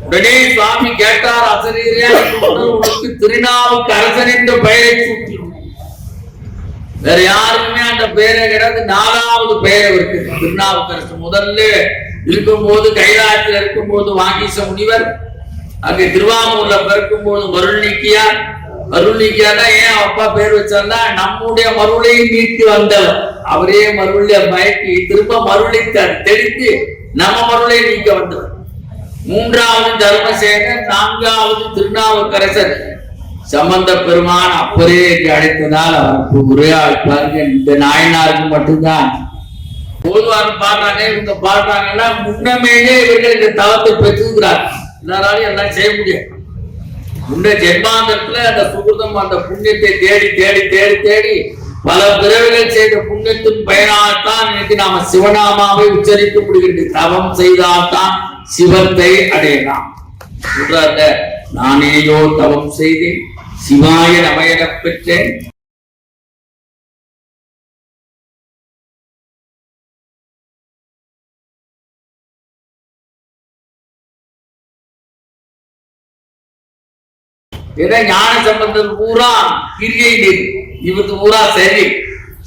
உடனே சுவாமி கேட்டார், ஆசிரியரே உனக்கு திருநாவுக்கரசன் என்ற பெயரை சூட்டினோம். வேற யாருக்குமே அந்த பெயரை கிடையாது. 4வது பெயர் இருக்கு திருநாவுக்கரசன். முதல்ல இருக்கும்போது கைலாயத்தில் இருக்கும்போது வாகீச முனிவர், அங்கே திருவாமூர்ல பிறக்கும்போது மருள் நீக்கியார். மருள் நீக்கியார் தான் ஏன் அப்பா பேர் வச்சார்னா நம்முடைய மருளையும் நீக்கி வந்தவர். அவரே மருளை மயக்கி திரும்ப மருளை தெளித்து நம்ம மருளை நீக்க வந்தவர். 3வது தர்மசேகர், 4வது திருநாவுக்கரசர். சம்பந்த பெருமான் அப்பரே என்று அழைத்ததால் அவருக்கு உரையாடுப்பாருங்க. இந்த நாயனாருக்கு மட்டும்தான் போதுவார் பாடுறாங்க. இவங்க பாடுறாங்கன்னா முன்னமேயே இவர்கள் இந்த தவத்தை பெற்றுக்கிறார். எல்லாராலையும் எல்லாம் செய்ய முடியாது. முன்ன ஜென்மாந்தத்துல அந்த சுகிருதம் அந்த புண்ணியத்தை தேடி தேடி தேடி தேடி பல பிறவிகள் செய்த புண்ணியத்தின் பயனால்தான் இன்னைக்கு நாம சிவநாமாவை உச்சரிக்க முடிகிறது. தவம் செய்தால்தான் சிவத்தை அடையலாம். சொல்றாங்க, நானேயோ தவம் செய்தேன் சிவாய நமயன பெற்றேன். ஞான சம்பந்தம் பூரா கிரியை நீர், இவருக்கு பூரா சரி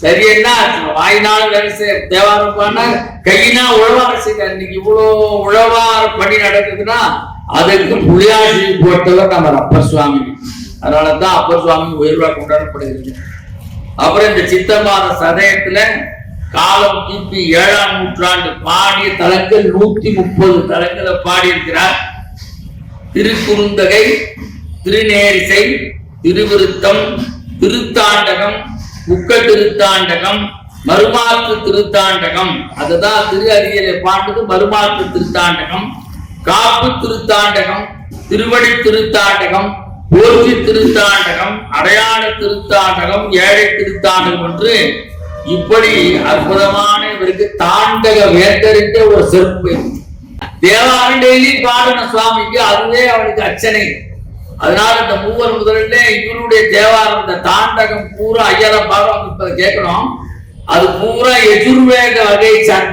சரியன்னா வாயினாலும் வேலை செய்ய தேவாரம் பண்ண கையினா உழவார செய்ய. இன்னைக்கு இவ்வளவு உழவார பணி நடக்குதுன்னா அதுக்கு புளியாசி போட்டவர் நம்ம அப்பர் சுவாமி. அதனாலதான் அப்பர் சுவாமி உயர்வா கொண்டாடப்படுகிறது. அப்புறம் இந்த சித்தமாத சதயத்துல காலம் கிபி 7ஆம் நூற்றாண்டு பாடிய தலங்கள் 130 தலங்களை பாடி இருக்கிறார். திருக்குறுந்தகை, திருநேரிசை, திருவிருத்தம், திருத்தாண்டகம், முக்க திருத்தாண்டகம், மறுமாற்று திருத்தாண்டகம். அதுதான் திரு அரியலை பாண்டது மறுமாற்று திருத்தாண்டகம். காப்பு திருத்தாண்டகம், திருவடி திருத்தாண்டகம், போற்றி திருத்தாண்டகம், அடையாள திருத்தாண்டகம், ஏழை திருத்தாண்டகம் என்று இப்படி அற்புதமான இவருக்கு தாண்டக வேந்தரிட்ட ஒரு சிறப்பு. தேவாரம் டெய்லி பாடின சுவாமிக்கு அதுவே அவனுக்கு அர்ச்சனை. அதனால இந்த மூவர் முதல்ல இவருடைய தேவாரம் இந்த தாண்டகம் பூரா ஐயாயிரம் பாடம் இப்ப கேட்கணும். அது பூரா எஜுர்வேத வகையை சார்ந்து